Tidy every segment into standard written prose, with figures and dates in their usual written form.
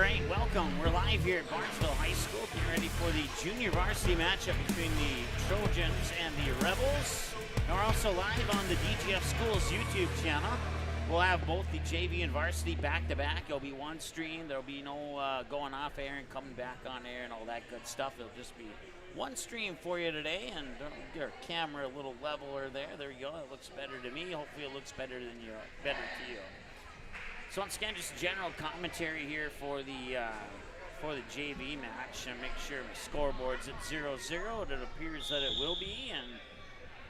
right, welcome. We're live here at Barnesville High School, getting ready for the junior varsity matchup between the Trojans and the Rebels. And we're also live on the DGF Schools YouTube channel. We'll have both the JV and varsity back-to-back. It'll be one stream. There'll be no going off air and coming back on air and all that good stuff. It'll just be one stream for you today, and get our camera a little leveler there. There you go. It looks better to me. Hopefully it looks better to you. So once again, just general commentary here for the JV match, and make sure my scoreboard's at 0-0. It appears that it will be, and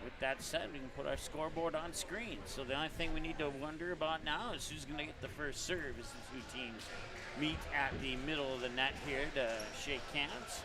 with that said, we can put our scoreboard on screen. So the only thing we need to wonder about now is who's going to get the first serve as the two teams meet at the middle of the net here to shake hands.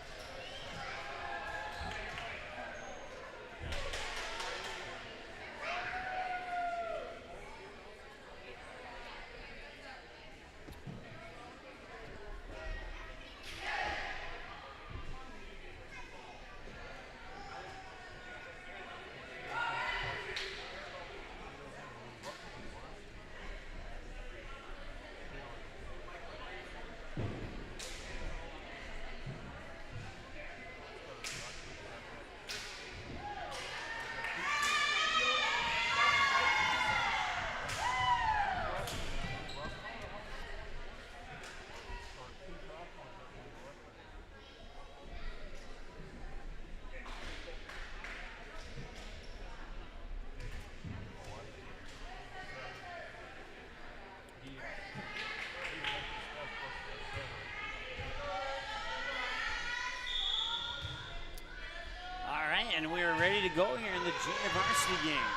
And we're ready to go here in the junior varsity game.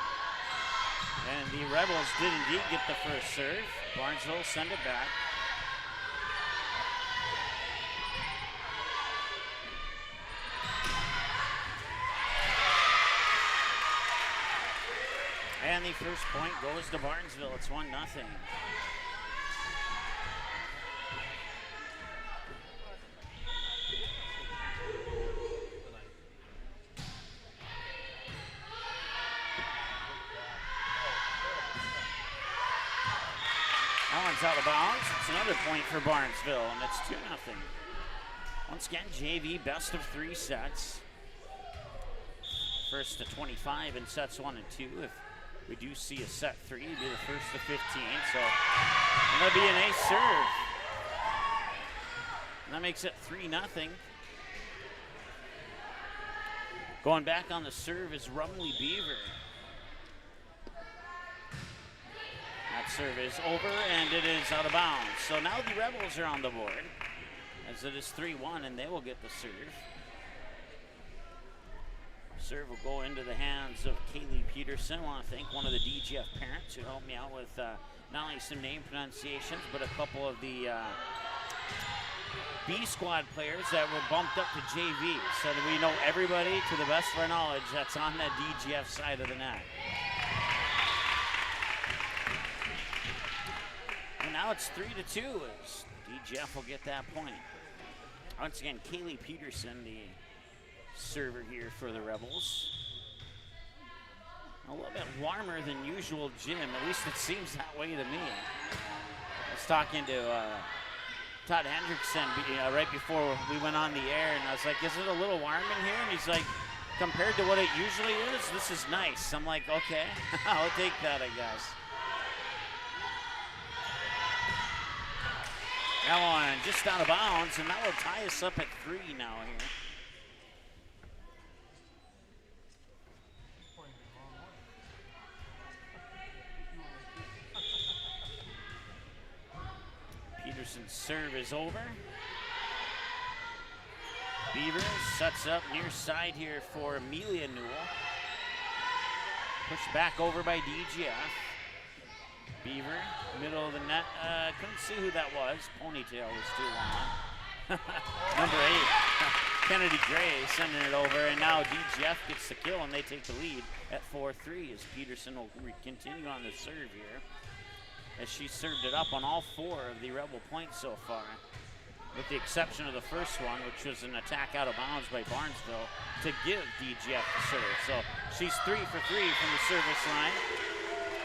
And the Rebels did indeed get the first serve. Barnesville send it back. And the first point goes to Barnesville. It's 1-0. Out of bounds. It's another point for Barnesville, and it's 2-0. Once again, JV best of 3 sets. First to 25 in sets 1 and 2. If we do see a set 3, it'll be the first to 15. So that'll be an ace serve. And that makes it 3-0. Going back on the serve is Rumley Beaver. That serve is over, and it is out of bounds. So now the Rebels are on the board, as it is 3-1, and they will get the serve. Serve will go into the hands of Kaylee Peterson. I want to thank one of the DGF parents who helped me out with not only some name pronunciations, but a couple of the B squad players that were bumped up to JV, so that we know everybody, to the best of our knowledge, that's on that DGF side of the net. Now it's 3-2 as DGF will get that point. Once again, Kaylee Peterson, the server here for the Rebels. A little bit warmer than usual gym, at least it seems that way to me. I was talking to Todd Hendrickson right before we went on the air, and I was like, is it a little warm in here? And he's like, compared to what it usually is, this is nice. I'm like, okay, I'll take that, I guess. That one just out of bounds, and that will tie us up at 3 now here. Peterson's serve is over. Beaver sets up near side here for Amelia Newell. Pushed back over by DGF. Beaver, middle of the net. Couldn't see who that was. Ponytail was too long. Number 8, Kennedy Gray sending it over, and now DGF gets the kill, and they take the lead at 4-3 as Peterson will continue on the serve here, as she served it up on all 4 of the Rebel points so far, with the exception of the first one, which was an attack out of bounds by Barnesville to give DGF the serve. So she's 3 for 3 from the service line.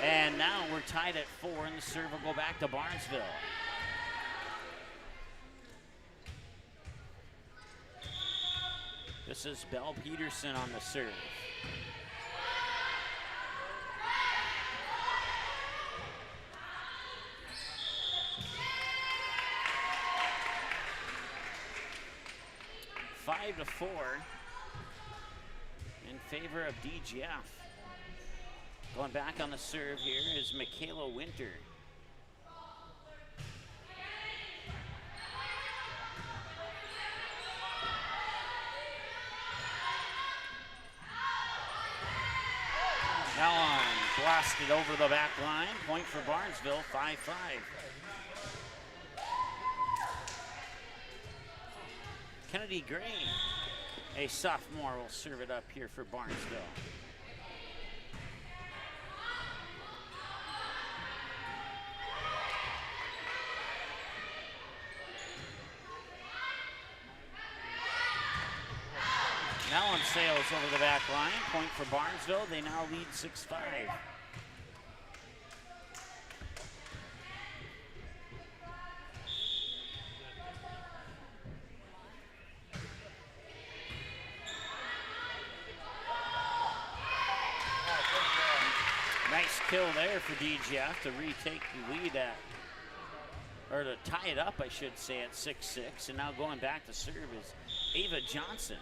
And now we're tied at 4, and the serve will go back to Barnesville. This is Belle Peterson on the serve. Five to 4 in favor of DGF. Going back on the serve here is Michaela Winter. Now on, blasted over the back line. Point for Barnesville, 5-5. Kennedy Gray, a sophomore, will serve it up here for Barnesville. Now on Sales over the back line. Point for Barnesville. They now lead 6-5. Nice kill there for DGF to retake the lead at, or to tie it up, I should say, at 6-6. And now going back to serve is Ava Johnson.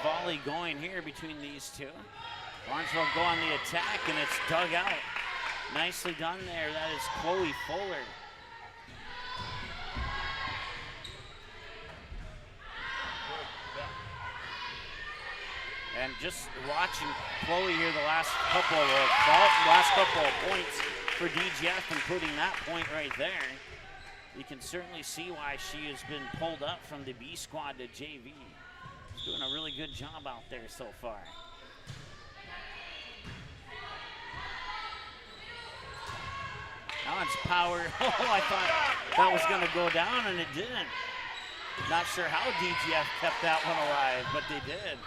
Volley going here between these two. Barnesville go on the attack and it's dug out. Nicely done there. That is Chloe Fuller. And just watching Chloe here the last couple of points for DGF and putting that point right there, you can certainly see why she has been pulled up from the B squad to JV. Doing a really good job out there so far. Now it's power. Oh, I thought that was going to go down, and it didn't. Not sure how DGF kept that one alive, but they did.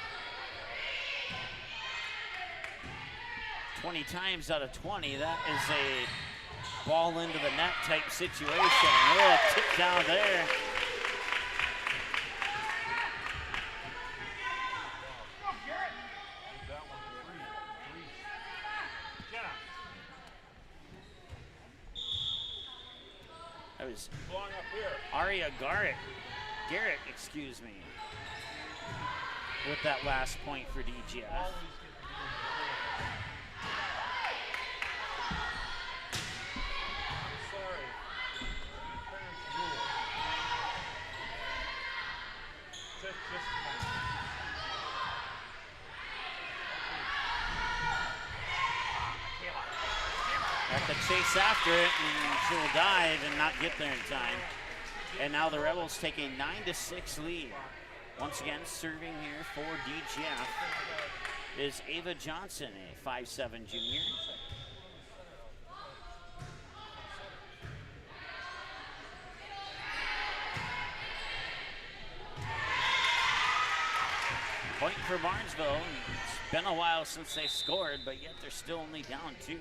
20 times out of 20, that is a ball into the net type situation. Oh, tip down there. That was Aria Garrett, excuse me, with that last point for DGF. Have to chase after it, and she'll dive and not get there in time. And now the Rebels take a 9-6 lead. Once again, serving here for DGF is Ava Johnson, a 5'7" junior. Point for Barnesville. It's been a while since they scored, but yet they're still only down 2.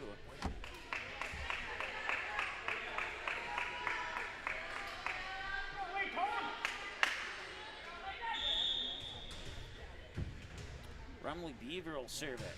Rumley Beaver will serve it.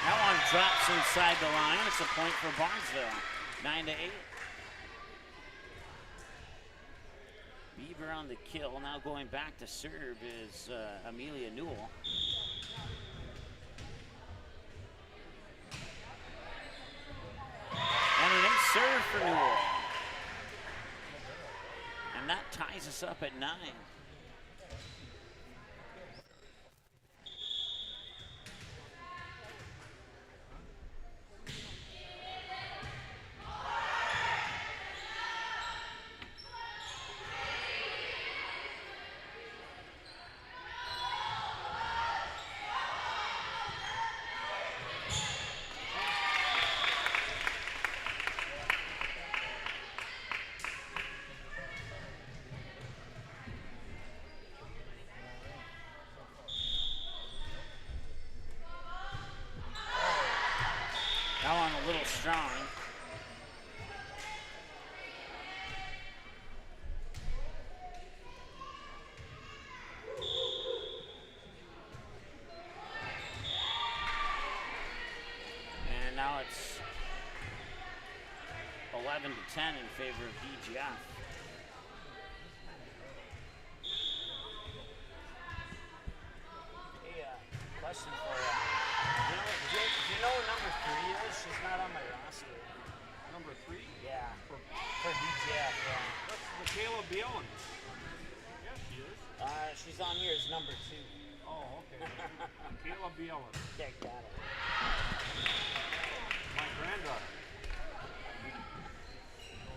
That one drops inside the line. It's a point for Barnesville. 9-8. Beaver on the kill. Now going back to serve is Amelia Newell. And an ace serve for Newell. And that ties us up at 9. 11-10 in favor of DGF. Hey, question for you. Do you know who number 3 is? She's not on my roster. Number 3? Yeah. For DGF, yeah. That's Michaela Bielan. Yeah, she is. She's on here as number 2. Oh, okay. Michaela Bielan. Okay, got it. My granddaughter.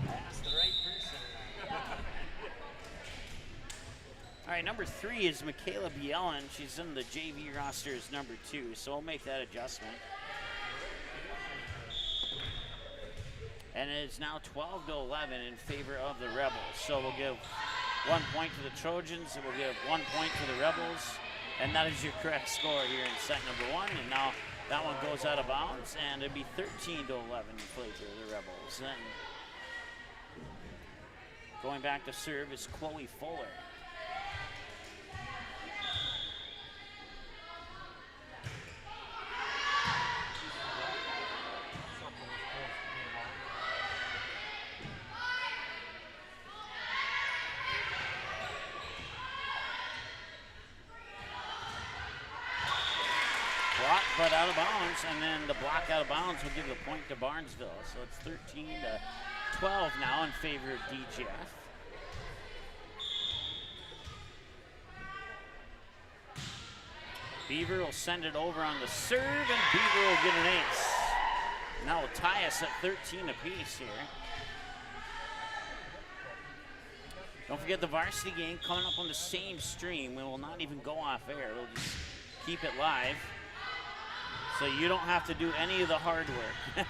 I asked the right person. All right, number 3 is Michaela Bielan. She's in the JV roster as number 2, so we'll make that adjustment. And it is now 12-11 in favor of the Rebels. So we'll give 1 point to the Trojans, and we'll give 1 point to the Rebels. And that is your correct score here in set number 1. And now that one goes out of bounds, and it'd be 13-11 in favor of the Rebels. Then going back to serve is Chloe Fuller. Block, but out of bounds, and then the block out of bounds will give the point to Barnesville. So it's 13-12 now in favor of DGF. Beaver will send it over on the serve, and Beaver will get an ace. Now we'll tie us at 13 apiece here. Don't forget the varsity game coming up on the same stream. We will not even go off air. We'll just keep it live, so you don't have to do any of the hard work.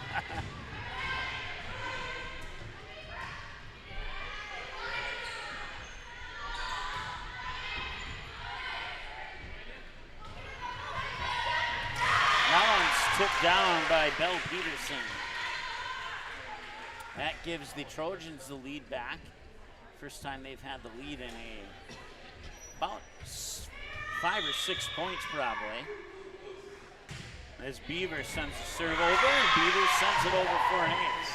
That one's tipped down by Belle Peterson. That gives the Trojans the lead back. First time they've had the lead in about 5 or 6 points probably. As Beaver sends the serve over, and Beaver sends it over for an ace.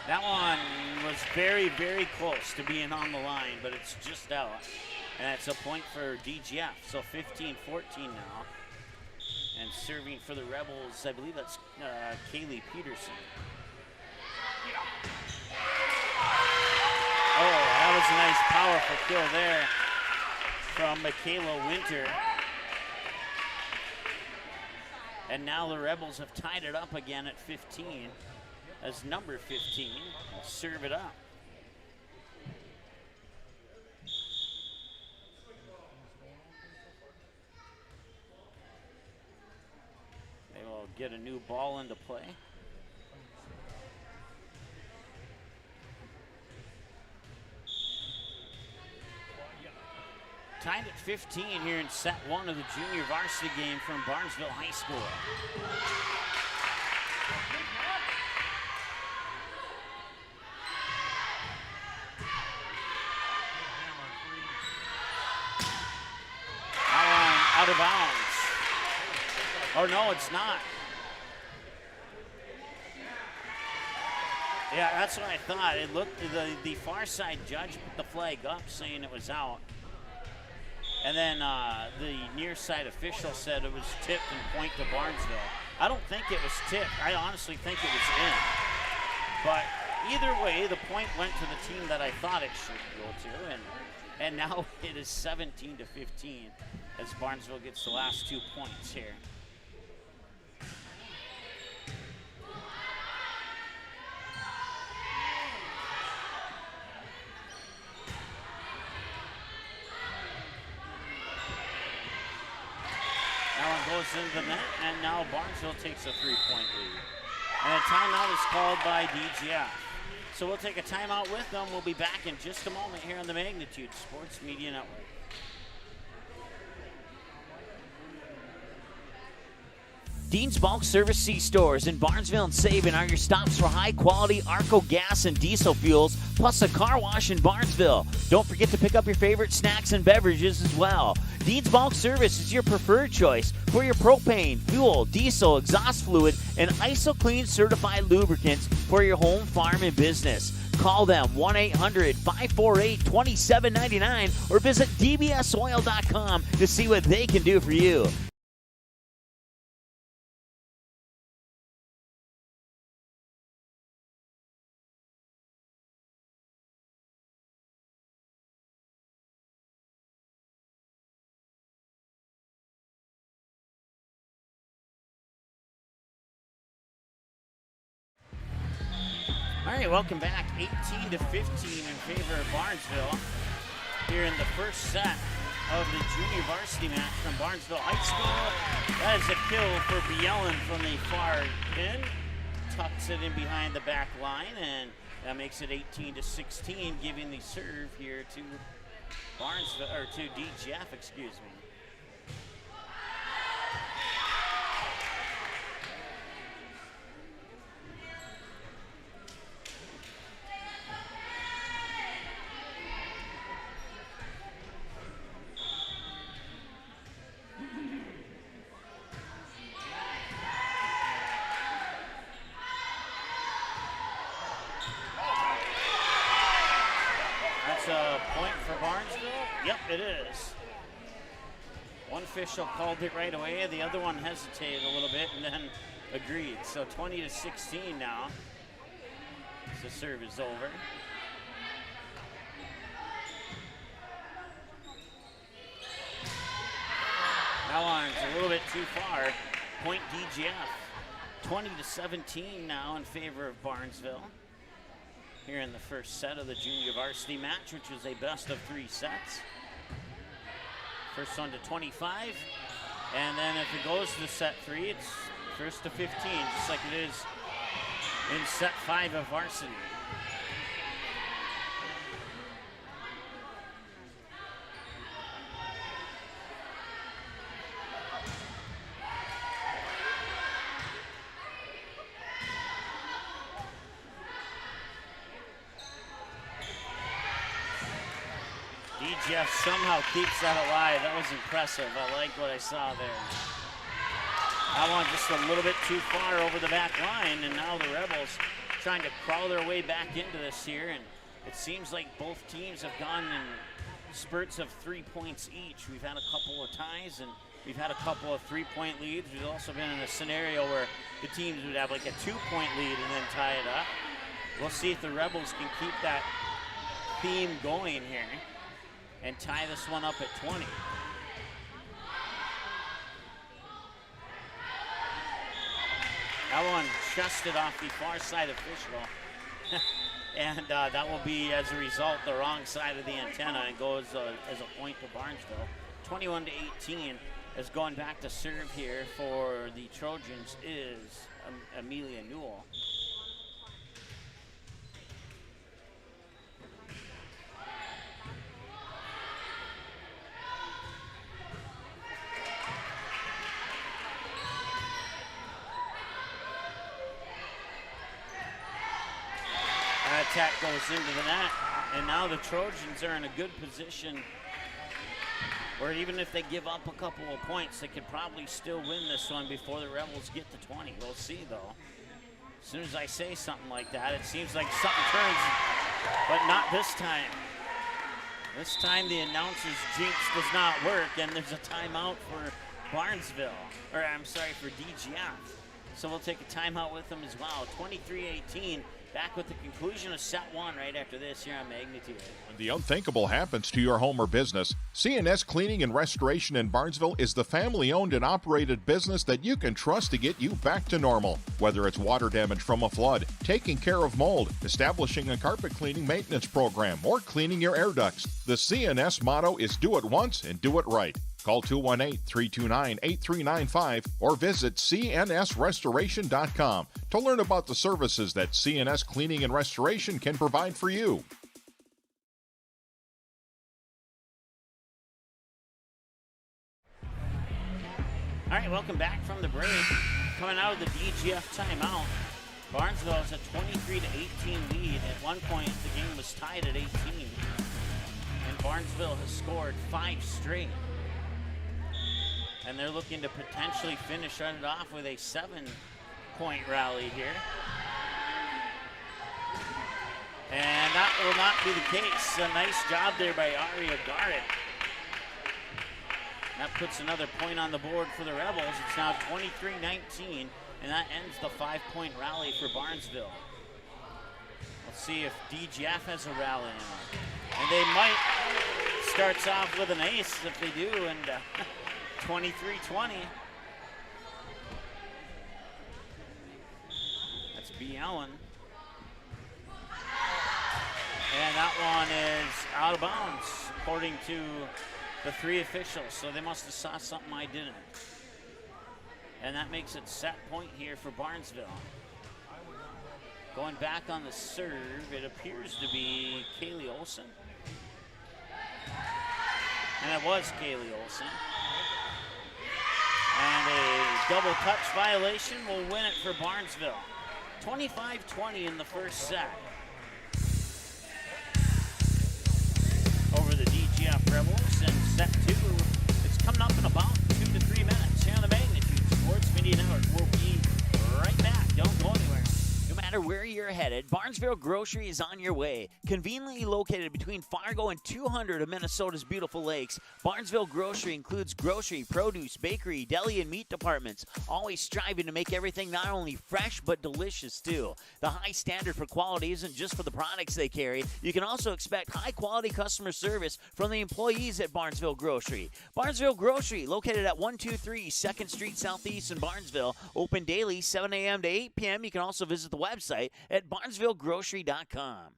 That one was very, very close to being on the line, but it's just out. And it's a point for DGF, so 15-14 now. And serving for the Rebels, I believe that's Kaylee Peterson. Oh, that was a nice, powerful kill there from Michaela Winter. And now the Rebels have tied it up again at 15 as number 15 will serve it up. They will get a new ball into play. Tied at 15 here in set 1 of the junior varsity game from Barnesville High School. Out of bounds. Oh no, it's not. Yeah, that's what I thought. It looked, the far side judge put the flag up saying it was out. And then the near side official said it was tipped and point to Barnesville. I don't think it was tipped. I honestly think it was in. But either way, the point went to the team that I thought it should go to. And now it is 17-15 as Barnesville gets the last 2 points here. Goes into the net, and now Barnesville takes a 3-point lead. And a timeout is called by DGF. So we'll take a timeout with them. We'll be back in just a moment here on the Magnitude Sports Media Network. Dean's Bulk Service C-Stores in Barnesville and Sabin are your stops for high-quality Arco gas and diesel fuels, plus a car wash in Barnesville. Don't forget to pick up your favorite snacks and beverages as well. Dean's Bulk Service is your preferred choice for your propane, fuel, diesel, exhaust fluid, and ISO-Clean certified lubricants for your home, farm, and business. Call them 1-800-548-2799 or visit dbsoil.com to see what they can do for you. All right, welcome back. 18-15 in favor of Barnesville here in the first set of the junior varsity match from Barnesville High School. That is a kill for Bielen from the far end. Tucks it in behind the back line, and that makes it 18-16, giving the serve here to Barnesville, or to DGF, excuse me. A point for Barnesville? Yep, it is. One official called it right away, the other one hesitated a little bit and then agreed. So 20-16 now. The serve is over. That one's a little bit too far. Point DGF. 20-17 now in favor of Barnesville. Here in the first set of the junior varsity match, which is a best of 3 sets. First one to 25, and then if it goes to set 3, it's first to 15, just like it is in set 5 of varsity. DGF somehow keeps that alive. That was impressive. I like what I saw there. That one just a little bit too far over the back line, and now the Rebels trying to crawl their way back into this here, and it seems like both teams have gone in spurts of 3 points each. We've had a couple of ties, and we've had a couple of 3-point leads. We've also been in a scenario where the teams would have like a 2-point lead and then tie it up. We'll see if the Rebels can keep that theme going here and tie this one up at 20. That one chested off the far side official. And that will be, as a result, the wrong side of the antenna and goes as a point to Barnesville. 21-18, as going back to serve here for the Trojans is Amelia Newell. Attack goes into the net, and now the Trojans are in a good position where even if they give up a couple of points, they could probably still win this one before the Rebels get to 20. We'll see, though. As soon as I say something like that, it seems like something turns, but not this time. This time the announcer's jinx does not work, and there's a timeout for Barnesville, or I'm sorry, for DGF. So we'll take a timeout with them as well. 23-18. Back with the conclusion of set 1 right after this here on Magnitude. When the unthinkable happens to your home or business, CNS Cleaning and Restoration in Barnesville is the family-owned and operated business that you can trust to get you back to normal. Whether it's water damage from a flood, taking care of mold, establishing a carpet cleaning maintenance program, or cleaning your air ducts, the CNS motto is do it once and do it right. Call 218-329-8395 or visit cnsrestoration.com to learn about the services that CNS Cleaning and Restoration can provide for you. All right, welcome back from the break. coming out of the DGF timeout. Barnesville has a 23-18 lead. At one point, the game was tied at 18. And Barnesville has scored 5 straight. And they're looking to potentially finish it off with a 7-point rally here. And that will not be the case. A nice job there by Aria Garrett. That puts another point on the board for the Rebels. It's now 23-19, and that ends the 5-point rally for Barnesville. Let's see if DGF has a rally in them. And they might. Starts off with an ace if they do, and 23-20. That's B. Allen. And that one is out of bounds, according to the 3 officials. So they must have saw something I didn't. And that makes it set point here for Barnesville. Going back on the serve, it appears to be Kaylee Olsen. And it was Kaylee Olsen. And a double touch violation will win it for Barnesville. 25-20 in the first set. Over the DGF Rebels, and set 2, it's coming up in about 2 to 3 minutes here on the Magnitude Sports Media Network. We'll be right back. Don't go anywhere. No matter where you're headed, Barnesville Grocery is on your way. Conveniently located between Fargo and 200 of Minnesota's beautiful lakes, Barnesville Grocery includes grocery, produce, bakery, deli, and meat departments, always striving to make everything not only fresh but delicious too. The high standard for quality isn't just for the products they carry. You can also expect high-quality customer service from the employees at Barnesville Grocery. Barnesville Grocery, located at 123 2nd Street Southeast in Barnesville, open daily 7 a.m. to 8 p.m. You can also visit the website at barnesvillegrocery.com.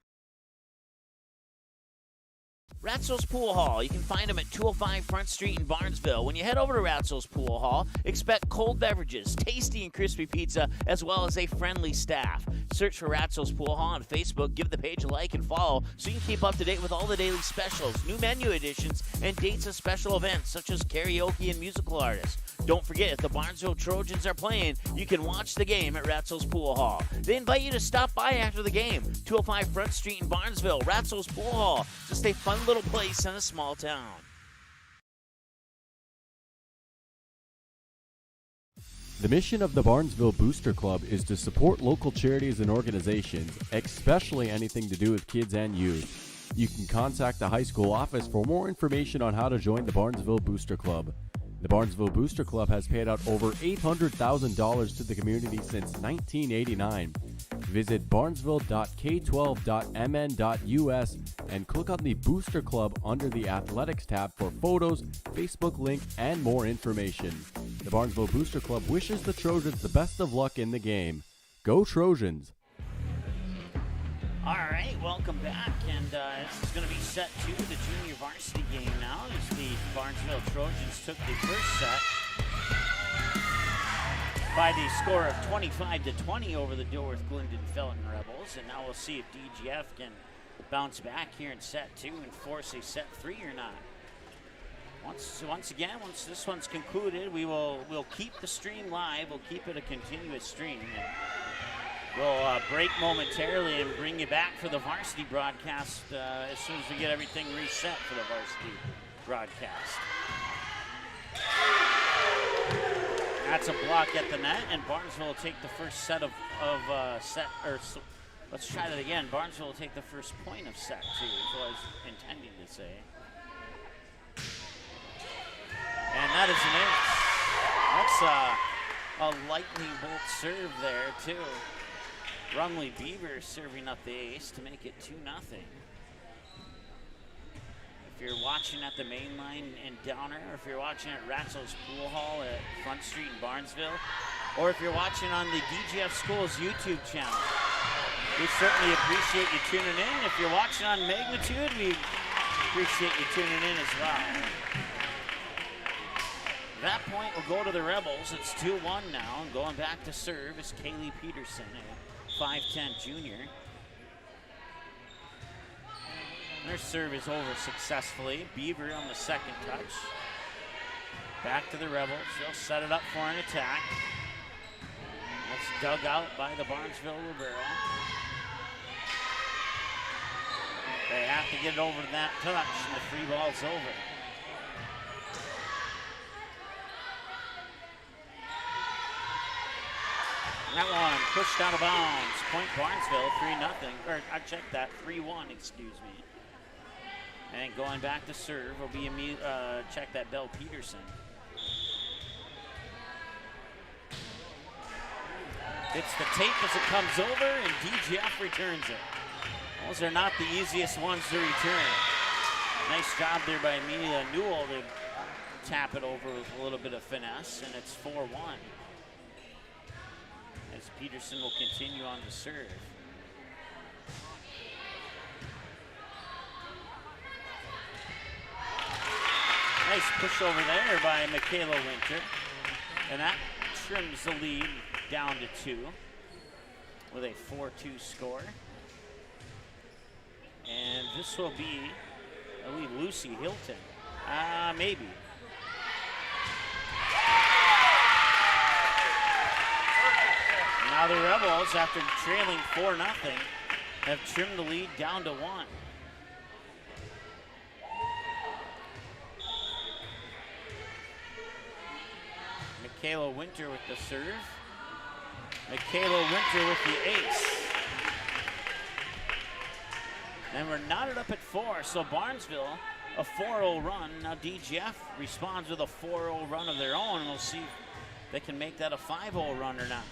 Ratzel's Pool Hall. You can find them at 205 Front Street in Barnesville. When you head over to Ratzel's Pool Hall, expect cold beverages, tasty and crispy pizza, as well as a friendly staff. Search for Ratzel's Pool Hall on Facebook, give the page a like and follow so you can keep up to date with all the daily specials, new menu additions, and dates of special events such as karaoke and musical artists. Don't forget, if the Barnesville Trojans are playing, you can watch the game at Ratzel's Pool Hall. They invite you to stop by after the game. 205 Front Street in Barnesville, Ratzel's Pool Hall. Just a fun little place in a small town. The mission of the Barnesville Booster Club is to support local charities and organizations, especially anything to do with kids and youth. You can contact the high school office for more information on how to join the Barnesville Booster Club. The Barnesville Booster Club has paid out over $800,000 to the community since 1989. Visit barnesville.k12.mn.us and click on the Booster Club under the Athletics tab for photos, Facebook link, and more information. The Barnesville Booster Club wishes the Trojans the best of luck in the game. Go Trojans! All right, welcome back, and this is going to be set 2 of the junior varsity game now, as the Barnesville Trojans took the first set by the score of 25-20 over the Dilworth Glyndon Felton Rebels, and now we'll see if DGF can bounce back here in set 2 and force a set 3 or not. Once this one's concluded, we'll keep the stream live. We'll keep it a continuous stream. And we'll break momentarily and bring you back for the varsity broadcast as soon as we get everything reset for the varsity broadcast. That's a block at the net, and Barnesville will take the first set of let's try that again. Barnesville will take the first point of set 2, is what I was intending to say. And that is an ace. That's a lightning bolt serve there, too. Rumley Beaver serving up the ace to make it 2-0. If you're watching at the main line in Downer, or if you're watching at Ratzel's Pool Hall at Front Street in Barnesville, or if you're watching on the DGF Schools YouTube channel, we certainly appreciate you tuning in. If you're watching on Magnitude, we appreciate you tuning in as well. At that point, we'll go to the Rebels. It's 2-1 now, and going back to serve is Kaylee Peterson, a 5'10" junior. Their serve is over successfully. Beaver on the second touch. Back to the Rebels. They'll set it up for an attack. That's dug out by the Barnesville Libero. They have to get it over to that touch, and the free ball's over. That one pushed out of bounds. Point Barnesville, 3-0. Or I checked that, 3-1, excuse me. And going back to serve will be check that Bell Peterson. Hits the tape as it comes over, and DGF returns it. Those are not the easiest ones to return. Nice job there by Amelia Newell to tap it over with a little bit of finesse, and it's 4-1. As Peterson will continue on the serve. Nice push over there by Michaela Winter. And that trims the lead down to 2 with a 4-2 score. And this will be, I believe, Lucy Hilton. Maybe. Now the Rebels, after trailing 4-0, have trimmed the lead down to 1. Michaela Winter with the serve. Michaela Winter with the ace. And we're knotted up at 4, so Barnesville, a 4-0 run. Now DGF responds with a 4-0 run of their own, and we'll see if they can make that a 5-0 run or not.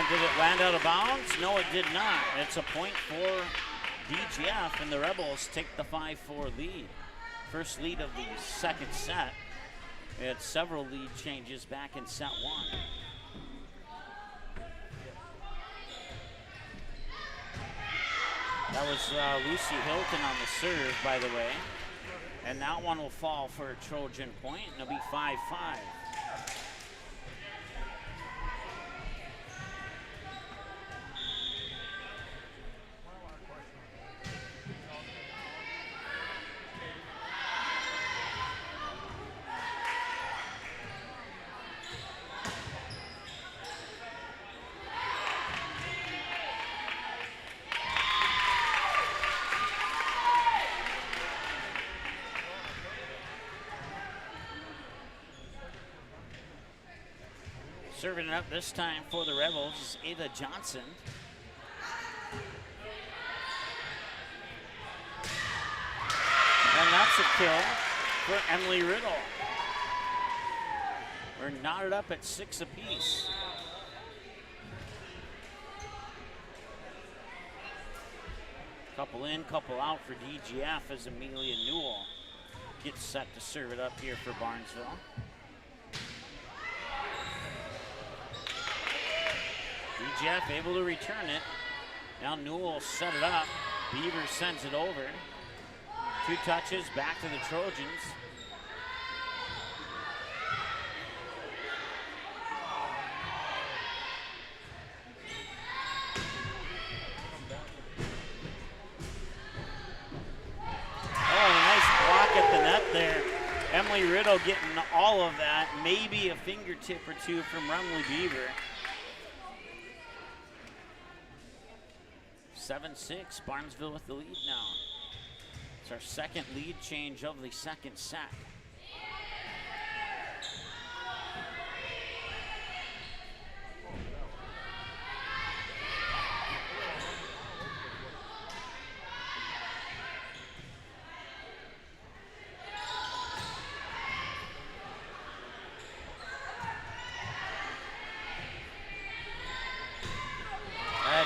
Did it land out of bounds? No, it did not. It's a point for DGF, and the Rebels take the 5-4 lead. First lead of the second set. We had several lead changes back in set 1. That was Lucy Hilton on the serve, by the way. And that one will fall for a Trojan point, and it'll be 5-5. Serving it up this time for the Rebels is Ava Johnson. And that's a kill for Emily Riddle. We're knotted up at 6 apiece. Couple in, couple out for DGF as Amelia Newell gets set to serve it up here for Barnesville. DGF able to return it. Now Newell set it up. Beaver sends it over. 2 touches back to the Trojans. Oh, nice block at the net there. Emily Riddle getting all of that. Maybe a fingertip or two from Rumley Beaver. 7-6, Barnesville with the lead now. It's our second lead change of the second set.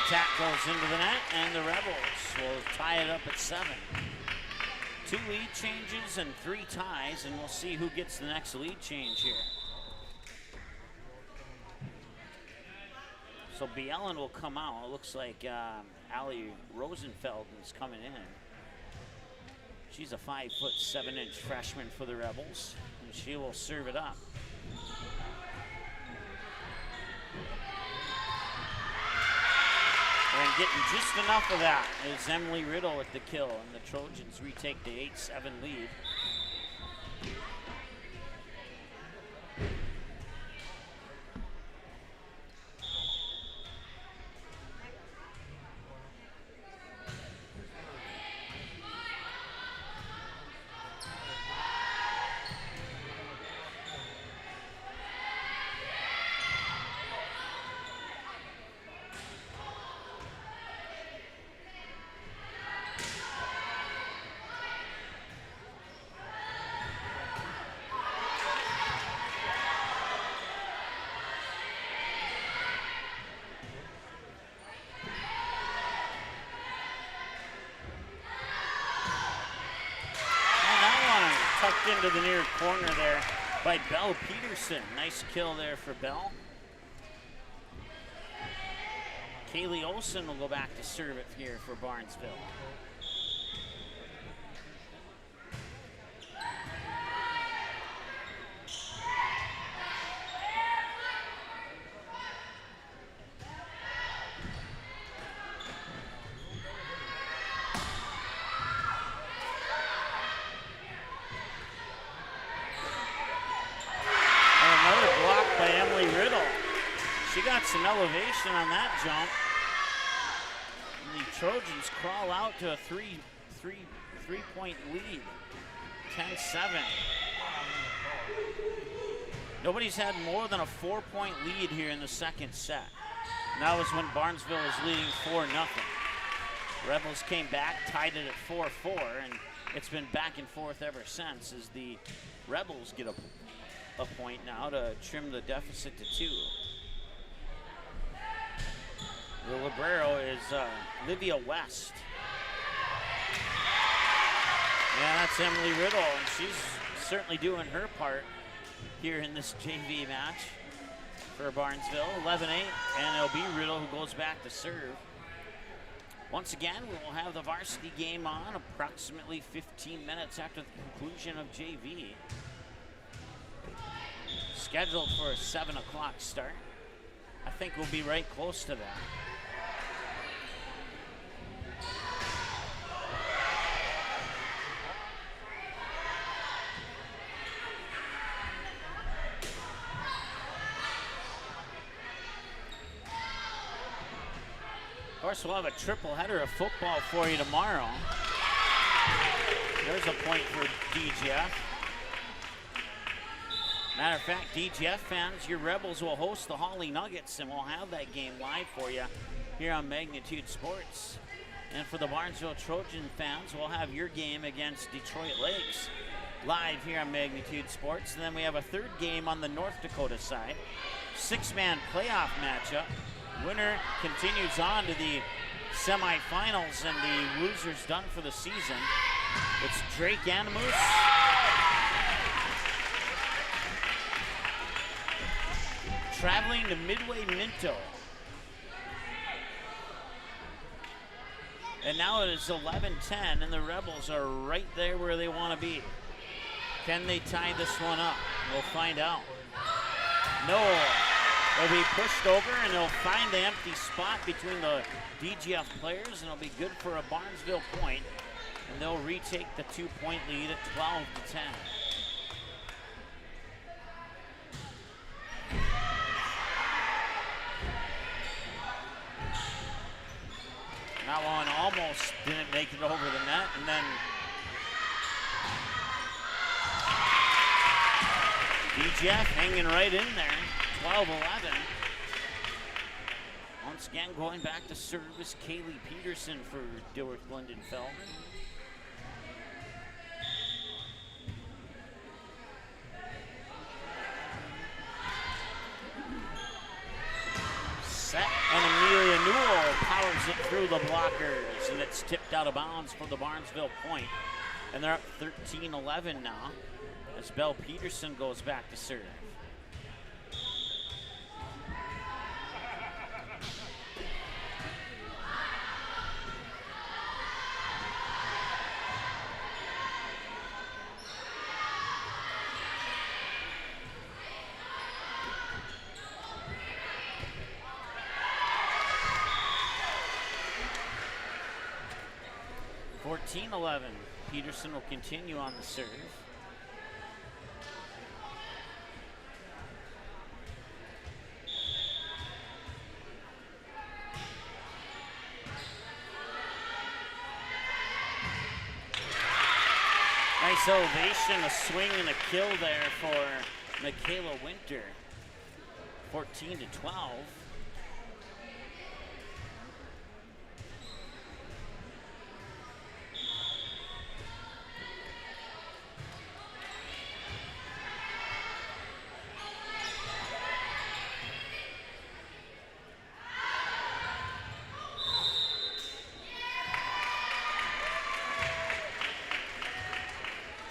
Tap goes into the net, and the Rebels will tie it up at 7. 2 lead changes and 3 ties, and we'll see who gets the next lead change here. So Bielen will come out. It looks like Allie Rosenfeld is coming in. She's a 5'7" freshman for the Rebels, and she will serve it up. And getting just enough of that is Emily Riddle with the kill, and the Trojans retake the 8-7 lead. Into the near corner there by Belle Peterson. Nice kill there for Belle. Kaylee Olsen will go back to serve it here for Barnesville. Some elevation on that jump. And the Trojans crawl out to a three-point lead. 10-7. Nobody's had more than a 4-point lead here in the second set. And that was when Barnesville was leading 4-0. Rebels came back, tied it at 4-4, and it's been back and forth ever since as the Rebels get a point now to trim the deficit to 2. The libero is Livia West. Yeah, that's Emily Riddle, and she's certainly doing her part here in this JV match for Barnesville. 11-8, and it'll be Riddle who goes back to serve. Once again, we will have the varsity game on approximately 15 minutes after the conclusion of JV. Scheduled for a 7 o'clock start. I think we'll be right close to that. Of course, we'll have a triple header of football for you tomorrow. There's a point for DGF. Matter of fact, DGF fans, your Rebels will host the Holly Nuggets, and we'll have that game live for you here on Magnitude Sports. And for the Barnesville Trojan fans, we'll have your game against Detroit Lakes live here on Magnitude Sports. And then we have a third game on the North Dakota side. 6-man playoff matchup. Winner continues on to the semifinals, and the loser's done for the season. It's Drake Animus traveling to Midway Minto. And now it is 11-10, and the Rebels are right there where they want to be. Can they tie this one up? We'll find out. No. They'll be pushed over, and they'll find the empty spot between the DGF players, and it'll be good for a Barnesville point, and they'll retake the 2-point lead at 12-10. That one almost didn't make it over the net, and then DGF hanging right in there. 12-11. Once again, going back to service, Kaylee Peterson for Dilworth, Glyndon, Felton. Set, and Amelia Newell powers it through the blockers, and it's tipped out of bounds for the Barnesville point. And they're up 13-11 now as Belle Peterson goes back to serve. 14-11. Peterson will continue on the serve. Nice ovation, a swing and a kill there for Michaela Winter. 14-12.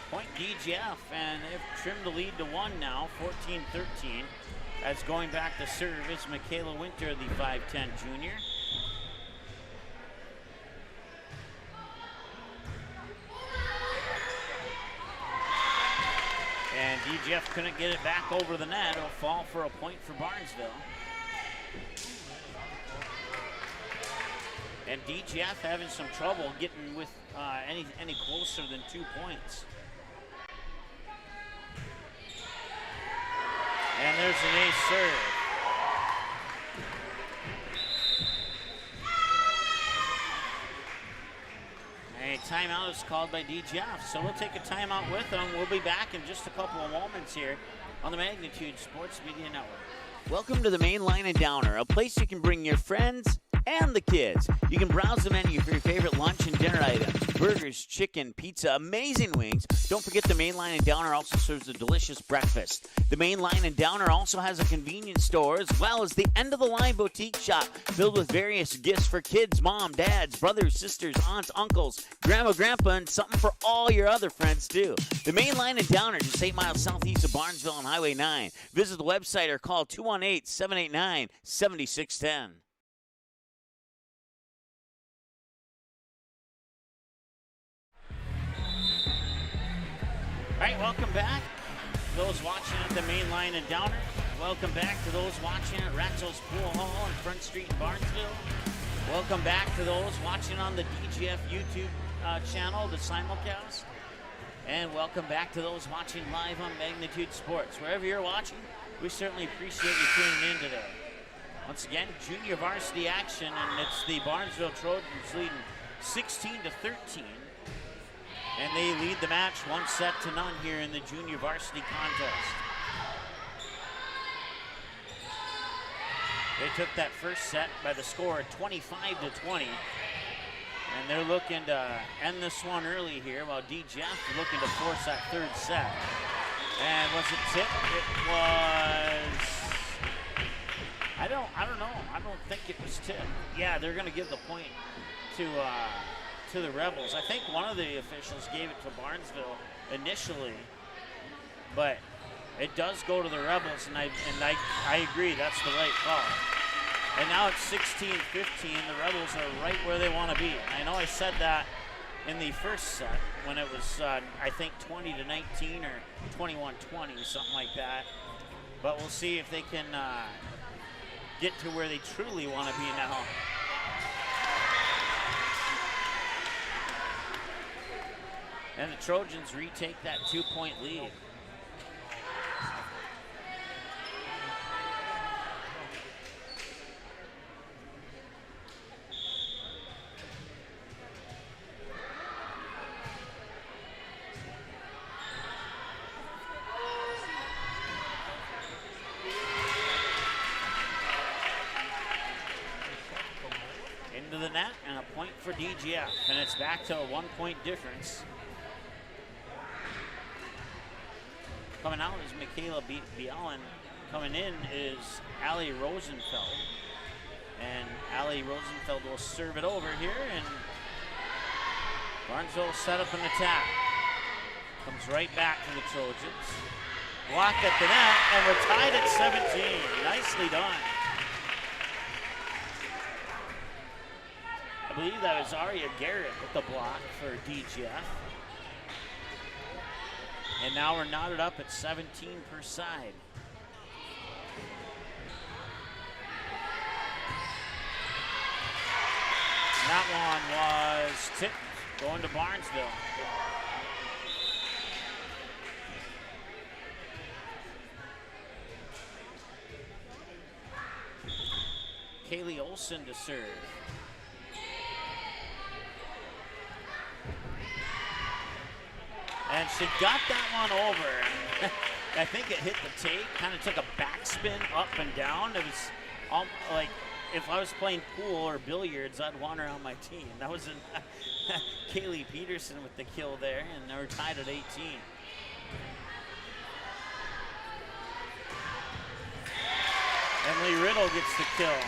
Point DGF, and they've trimmed the lead to 1 now, 14-13. As going back to serve is Michaela Winter, the 5'10 junior. And DGF couldn't get it back over the net. It'll fall for a point for Barnesville. And DGF having some trouble getting with any closer than 2 points. And there's an ace serve. A timeout is called by DGF, so we'll take a timeout with them. We'll be back in just a couple of moments here on the Magnitude Sports Media Network. Welcome to the Main Line and Downer, a place you can bring your friends and the kids. You can browse the menu for your favorite lunch and dinner items. Burgers, chicken, pizza, amazing wings. Don't forget the Main Line and Downer also serves a delicious breakfast. The Main Line and Downer also has a convenience store as well as the end-of-the-line boutique shop filled with various gifts for kids, mom, dads, brothers, sisters, aunts, uncles, grandma, grandpa, and something for all your other friends too. The Main Line and Downer, just 8 miles southeast of Barnesville on Highway 9. Visit the website or call 218-789-7610. All right, welcome back. Those watching at the Main Line and Downer. Welcome back to those watching at Ratzo's Pool Hall on Front Street in Barnesville. Welcome back to those watching on the DGF YouTube channel, the simulcast. And welcome back to those watching live on Magnitude Sports. Wherever you're watching, we certainly appreciate you tuning in today. Once again, junior varsity action, and it's the Barnesville Trojans leading 16-13. And they lead the match 1-0 here in the junior varsity contest. They took that first set by the score of 25-20. And they're looking to end this one early here while DGF is looking to force that third set. And was it tipped? It was, I don't know. I don't think it was tipped. Yeah, they're gonna give the point to the Rebels. I think one of the officials gave it to Barnesville initially, but it does go to the Rebels, and I agree, that's the right call. And now it's 16-15. The Rebels are right where they want to be. I know I said that in the first set when it was, I think, 20-19 or 21-20, something like that. But we'll see if they can get to where they truly want to be now. And the Trojans retake that 2-point lead. Into the net and a point for DGF, and it's back to a 1-point difference. Coming out is Michaela Bielen. Coming in is Allie Rosenfeld. And Allie Rosenfeld will serve it over here, and Barnesville set up an attack. Comes right back to the Trojans. Blocked at the net, and we're tied at 17. Nicely done. I believe that was Aria Garrett with the block for DGF. And now we're knotted up at 17 per side. That one was tipped going to Barnesville. Kaylee Olson to serve. And she got that one over. I think it hit the tape, kind of took a backspin up and down. It was like if I was playing pool or billiards, I'd want her on my team. That was Kaylee Peterson with the kill there, and they were tied at 18. Emily Riddle gets the kill.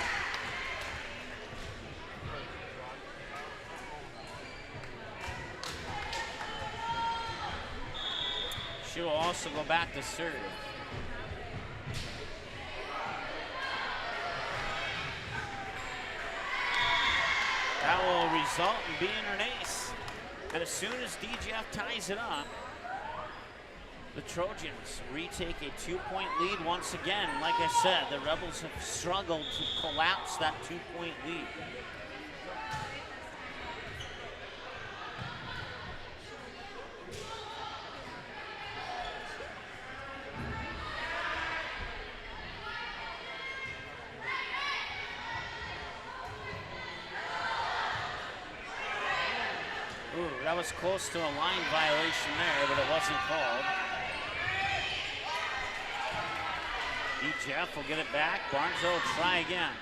She will also go back to serve. That will result in being an ace. And as soon as DGF ties it up, the Trojans retake a 2-point lead once again. Like I said, the Rebels have struggled to collapse that 2-point lead. Ooh, that was close to a line violation there, but it wasn't called. DGF will get it back. Barnesville will try again.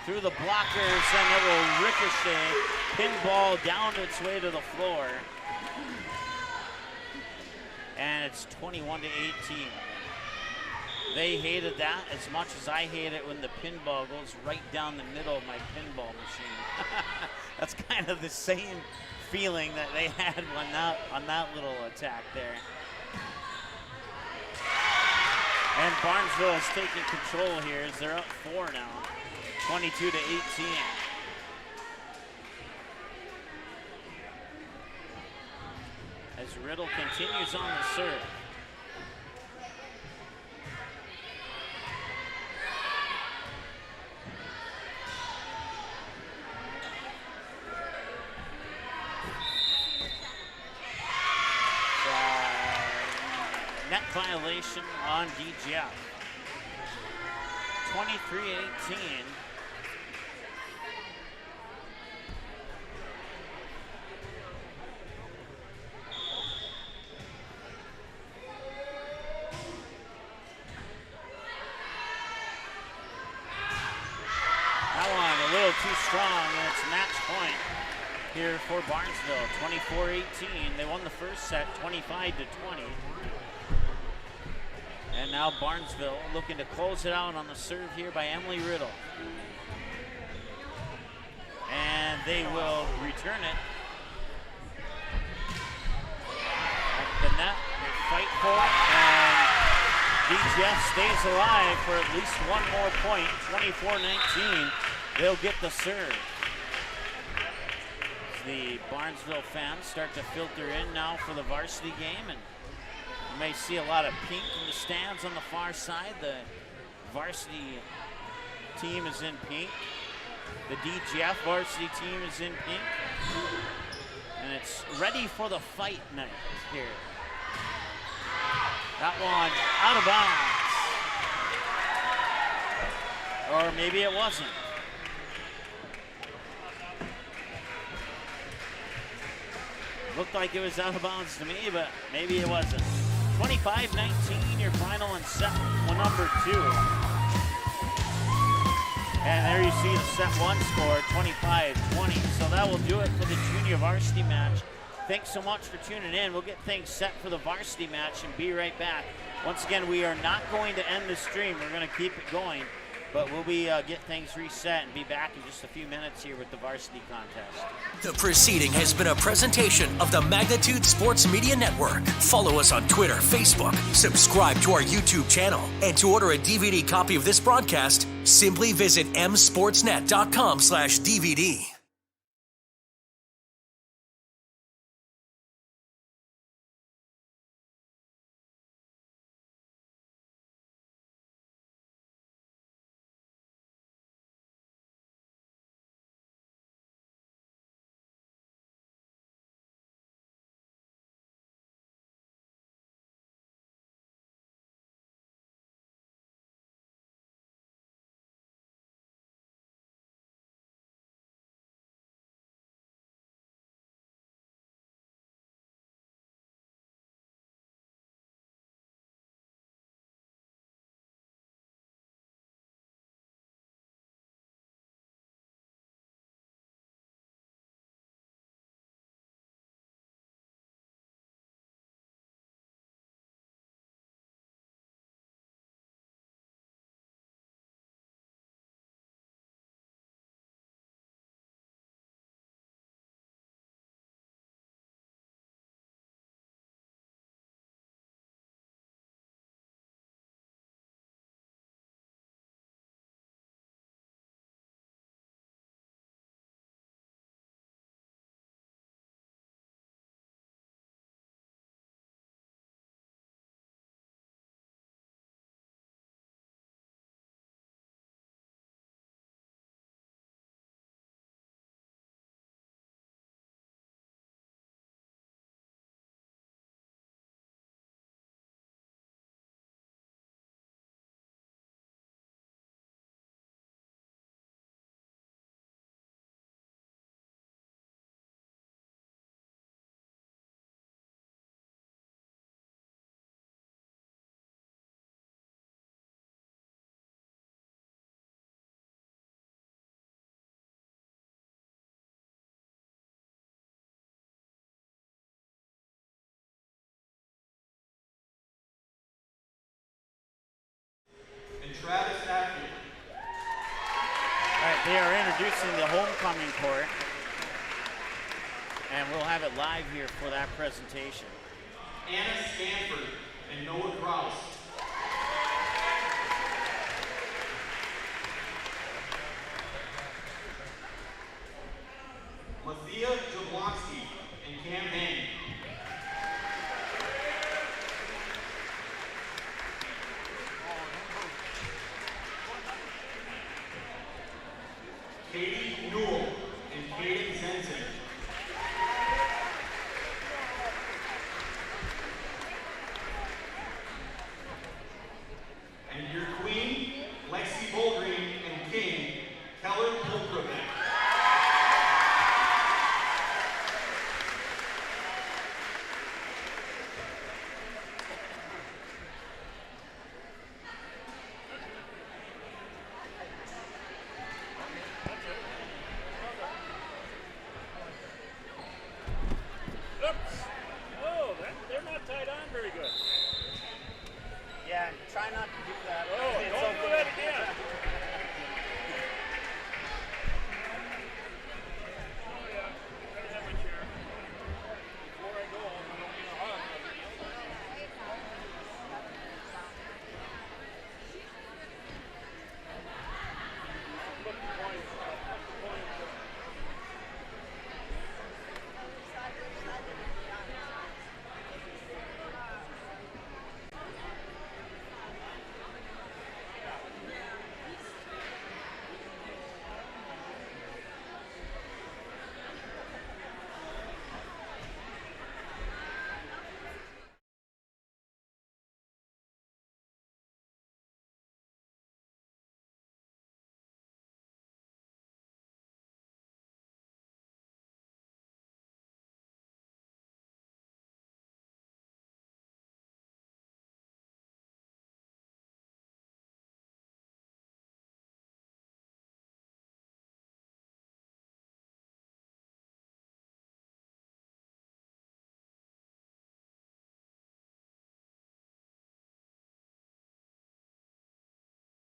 Through the blockers, and it will ricochet. Pinball down its way to the floor. And it's 21 to 18. They hated that as much as I hate it when the pinball goes right down the middle of my pinball machine. That's kind of the same feeling that they had on that little attack there. And Barnesville is taking control here as they're up 4 now, 22 to 18. As Riddle continues on the serve. Net violation on DGF. 23-18. That one a little too strong, and it's match point here for Barnesville. 24-18. They won the first set 25 to 20. And now Barnesville looking to close it out on the serve here by Emily Riddle. And they will return it. At the net, they fight for it, and DGF stays alive for at least one more point. 24-19, they'll get the serve. The Barnesville fans start to filter in now for the varsity game, and you may see a lot of pink in the stands on the far side. The varsity team is in pink. The DGF varsity team is in pink. And it's ready for the fight night here. That one out of bounds. Or maybe it wasn't. Looked like it was out of bounds to me, but maybe it wasn't. 25-19, your final and set one number 2. And there you see the set 1 score, 25-20. So that will do it for the junior varsity match. Thanks so much for tuning in. We'll get things set for the varsity match and be right back. Once again, we are not going to end the stream. We're going to keep it going. But we'll get things reset and be back in just a few minutes here with the varsity contest. The proceeding has been a presentation of the Magnitude Sports Media Network. Follow us on Twitter, Facebook, subscribe to our YouTube channel, and to order a DVD copy of this broadcast, simply visit msportsnet.com/DVD. Travis Atfield. All right, they are introducing the homecoming court, and we'll have it live here for that presentation. Anna Stanford and Noah Krause. Mathia Jablonski and Cam Hain. Katie Newell and Kaden Zenton.